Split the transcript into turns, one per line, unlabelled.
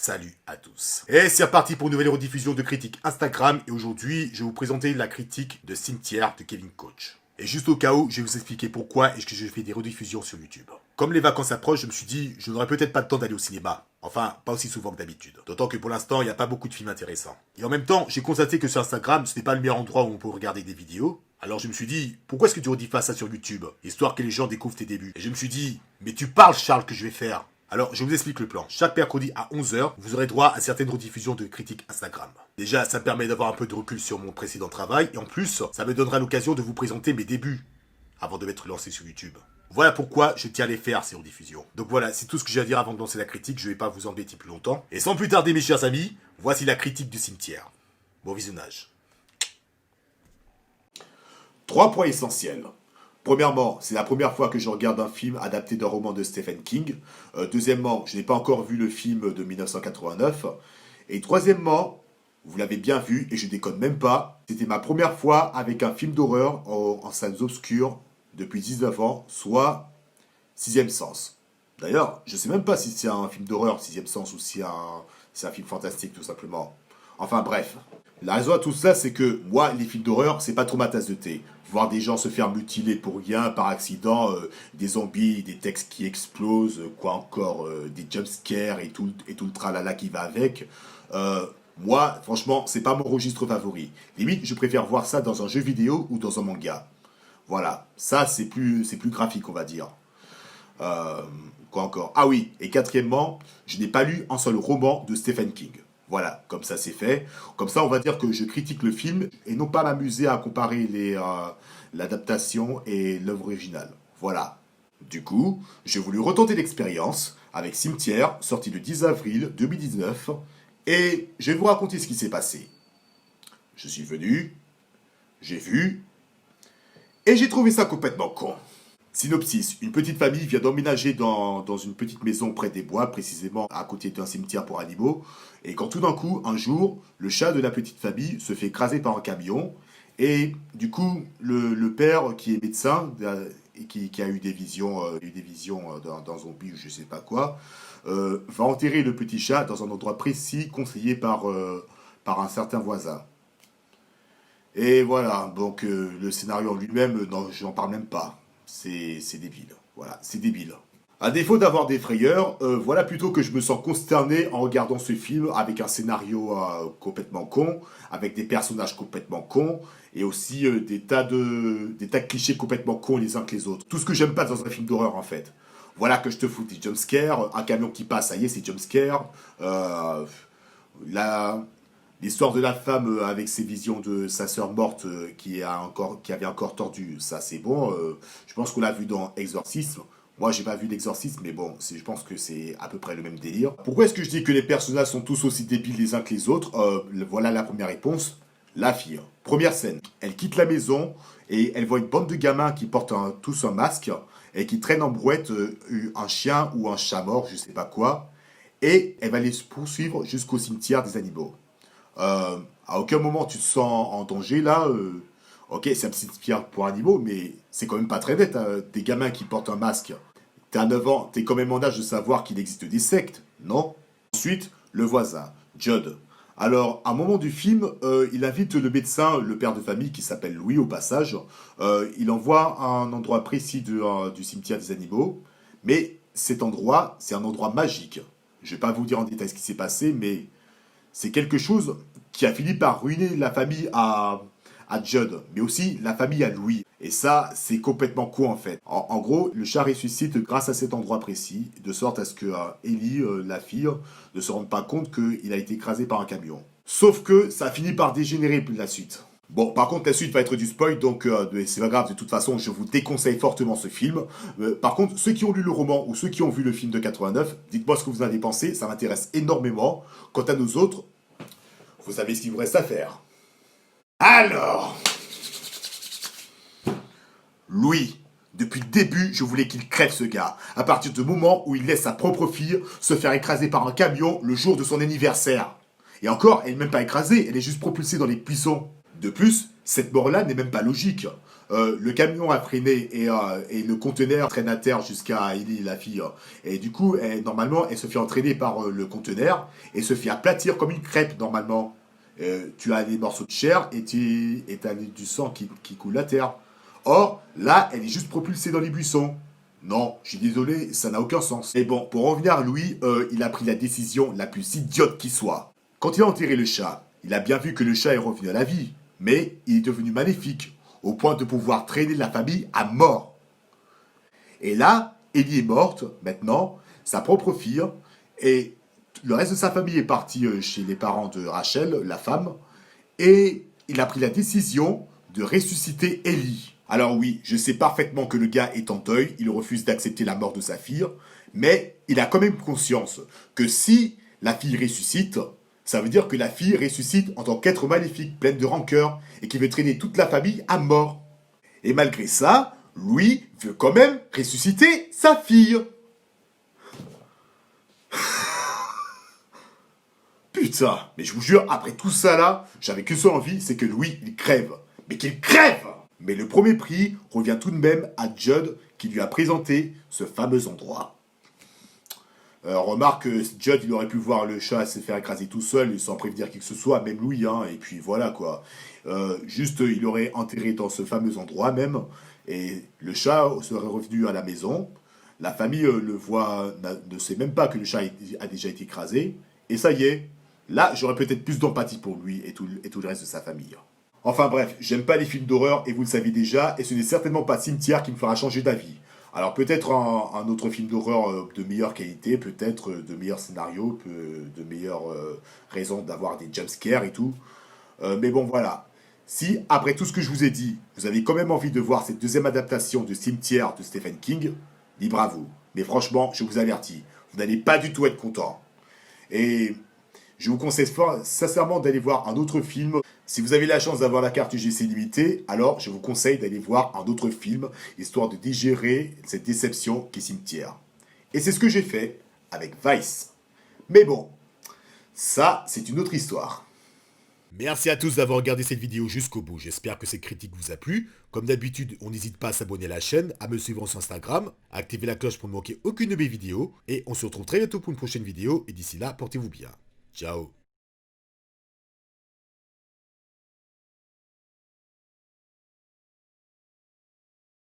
Salut à tous. Et c'est reparti pour une nouvelle rediffusion de critique Instagram. Et aujourd'hui, je vais vous présenter la critique de Cimetière de Kevin Coach. Et juste au cas où, je vais vous expliquer pourquoi est-ce que je fais des rediffusions sur YouTube. Comme les vacances approchent, je me suis dit, je n'aurai peut-être pas le temps d'aller au cinéma. Enfin, pas aussi souvent que d'habitude. D'autant que pour l'instant, il n'y a pas beaucoup de films intéressants. Et en même temps, j'ai constaté que sur Instagram, ce n'est pas le meilleur endroit où on peut regarder des vidéos. Alors je me suis dit, pourquoi est-ce que tu rediffas ça sur YouTube, histoire que les gens découvrent tes débuts. Et je me suis dit, mais tu parles Charles que je vais faire. Alors, je vous explique le plan. Chaque mercredi à 11 h, vous aurez droit à certaines rediffusions de critiques Instagram. Déjà, ça me permet d'avoir un peu de recul sur mon précédent travail, et en plus, ça me donnera l'occasion de vous présenter mes débuts, avant de m'être lancé sur YouTube. Voilà pourquoi je tiens à les faire, ces rediffusions. Donc voilà, c'est tout ce que j'ai à dire avant de lancer la critique, je vais pas vous embêter plus longtemps. Et sans plus tarder, mes chers amis, voici la critique du cimetière. Bon visionnage. 3 points essentiels. Premièrement, c'est la première fois que je regarde un film adapté d'un roman de Stephen King. Deuxièmement, je n'ai pas encore vu le film de 1989. Et troisièmement, vous l'avez bien vu, et je déconne même pas, c'était ma première fois avec un film d'horreur en salles obscures depuis 19 ans, soit Sixième Sens. D'ailleurs, je sais même pas si c'est un film d'horreur, Sixième Sens, ou si c'est un film fantastique, tout simplement. Enfin bref. La raison à tout ça, c'est que moi, les films d'horreur, c'est pas trop ma tasse de thé. Voir des gens se faire mutiler pour rien, par accident, des zombies, des textes qui explosent, quoi encore, des jumpscares et tout le tralala qui va avec. Moi, franchement, c'est pas mon registre favori. Limite, je préfère voir ça dans un jeu vidéo ou dans un manga. Voilà, ça c'est plus graphique, on va dire. Quoi encore? Ah oui, et quatrièmement, je n'ai pas lu un seul roman de Stephen King. Voilà, comme ça c'est fait. Comme ça, on va dire que je critique le film et non pas m'amuser à comparer l'adaptation et l'œuvre originale. Voilà. Du coup, j'ai voulu retenter l'expérience avec Cimetière, sorti le 10 avril 2019, et je vais vous raconter ce qui s'est passé. Je suis venu, j'ai vu, et j'ai trouvé ça complètement con. Synopsis, une petite famille vient d'emménager dans une petite maison près des bois, précisément à côté d'un cimetière pour animaux. Et quand tout d'un coup, un jour, le chat de la petite famille se fait écraser par un camion. Et du coup, le père qui est médecin et qui a eu des visions, d'un zombie ou je sais pas quoi, va enterrer le petit chat dans un endroit précis conseillé par un certain voisin. Et voilà, donc le scénario en lui-même, non, j'en parle même pas. C'est débile. Voilà, c'est débile. À défaut d'avoir des frayeurs, voilà plutôt que je me sens consterné en regardant ce film avec un scénario complètement con, avec des personnages complètement cons, et aussi des tas de clichés complètement cons les uns que les autres. Tout ce que j'aime pas dans un film d'horreur en fait. Voilà que je te fous des jumpscares, un camion qui passe, ça y est, c'est jumpscare. L'histoire de la femme avec ses visions de sa sœur morte qui avait encore tordu, ça c'est bon. Je pense qu'on l'a vu dans Exorcisme. Moi j'ai pas vu l'Exorcisme, mais bon, je pense que c'est à peu près le même délire. Pourquoi est-ce que je dis que les personnages sont tous aussi débiles les uns que les autres? Voilà la première réponse. La fille. Première scène. Elle quitte la maison et elle voit une bande de gamins qui portent tous un masque et qui traînent en brouette un chien ou un chat mort, je sais pas quoi. Et elle va les poursuivre jusqu'au cimetière des animaux. À aucun moment tu te sens en danger là. Ok, c'est un petit cimetière pour animaux, mais c'est quand même pas très bête. Hein. Des gamins qui portent un masque. T'es à 9 ans, t'es quand même en âge de savoir qu'il existe des sectes, non? Ensuite, le voisin, Judd. Alors, à un moment du film, il invite le médecin, le père de famille, qui s'appelle Louis au passage. Il envoie à un endroit précis du cimetière des animaux. Mais cet endroit, c'est un endroit magique. Je vais pas vous dire en détail ce qui s'est passé, mais c'est quelque chose qui a fini par ruiner la famille à Judd, mais aussi la famille à Louis. Et ça, c'est complètement con en fait. En gros, le chat ressuscite grâce à cet endroit précis, de sorte à ce que Ellie, la fille, ne se rende pas compte qu'il a été écrasé par un camion. Sauf que ça a fini par dégénérer la suite. Bon, par contre, la suite va être du spoil, donc c'est pas grave, de toute façon, je vous déconseille fortement ce film. Par contre, ceux qui ont lu le roman ou ceux qui ont vu le film de 89, dites-moi ce que vous en avez pensé, ça m'intéresse énormément. Quant à nous autres, vous savez ce qu'il vous reste à faire. Alors, Louis, depuis le début, je voulais qu'il crève ce gars. À partir du moment où il laisse sa propre fille se faire écraser par un camion le jour de son anniversaire. Et encore, elle n'est même pas écrasée, elle est juste propulsée dans les buissons. De plus, cette mort-là n'est même pas logique. le camion a freiné et le conteneur traîne à terre jusqu'à Ellie, la fille. Et du coup, normalement, elle se fait entraîner par le conteneur et se fait aplatir comme une crêpe, normalement. Tu as des morceaux de chair et tu as du sang qui coule à terre. Or, là, elle est juste propulsée dans les buissons. Non, je suis désolé, ça n'a aucun sens. Et bon, pour revenir à Louis, il a pris la décision la plus idiote qui soit. Quand il a enterré le chat, il a bien vu que le chat est revenu à la vie, mais il est devenu maléfique, au point de pouvoir traîner la famille à mort. Et là, Ellie est morte, maintenant, sa propre fille, et le reste de sa famille est parti chez les parents de Rachel, la femme, et il a pris la décision de ressusciter Ellie. Alors oui, je sais parfaitement que le gars est en deuil, il refuse d'accepter la mort de sa fille, mais il a quand même conscience que si la fille ressuscite, ça veut dire que la fille ressuscite en tant qu'être maléfique, pleine de rancœur, et qui veut traîner toute la famille à mort. Et malgré ça, Louis veut quand même ressusciter sa fille. Putain, mais je vous jure, après tout ça là, j'avais qu'une seule envie, c'est que Louis, il crève. Mais qu'il crève! Mais le premier prix revient tout de même à Judd qui lui a présenté ce fameux endroit. Remarque que Judd, il aurait pu voir le chat se faire écraser tout seul sans prévenir qui que ce soit, même Louis, hein, et puis voilà quoi. Juste, il aurait enterré dans ce fameux endroit même, et le chat serait revenu à la maison. La famille le voit, ne sait même pas que le chat a déjà été écrasé, et ça y est. Là, j'aurais peut-être plus d'empathie pour lui et tout le reste de sa famille. Enfin bref, j'aime pas les films d'horreur et vous le savez déjà, et ce n'est certainement pas Cimetière qui me fera changer d'avis. Alors peut-être un autre film d'horreur de meilleure qualité, peut-être de meilleurs scénarios, de meilleures raisons d'avoir des jumpscares et tout. Mais bon voilà. Si, après tout ce que je vous ai dit, vous avez quand même envie de voir cette deuxième adaptation de Cimetière de Stephen King, libre à vous. Mais franchement, je vous avertis, vous n'allez pas du tout être content. Et je vous conseille sincèrement d'aller voir un autre film. Si vous avez la chance d'avoir la carte UGC limitée, alors je vous conseille d'aller voir un autre film, histoire de digérer cette déception qu'est Cimetière. Et c'est ce que j'ai fait avec Vice. Mais bon, ça, c'est une autre histoire. Merci à tous d'avoir regardé cette vidéo jusqu'au bout. J'espère que cette critique vous a plu. Comme d'habitude, on n'hésite pas à s'abonner à la chaîne, à me suivre sur Instagram, à activer la cloche pour ne manquer aucune de mes vidéos. Et on se retrouve très bientôt pour une prochaine vidéo. Et d'ici là, portez-vous bien. Ciao.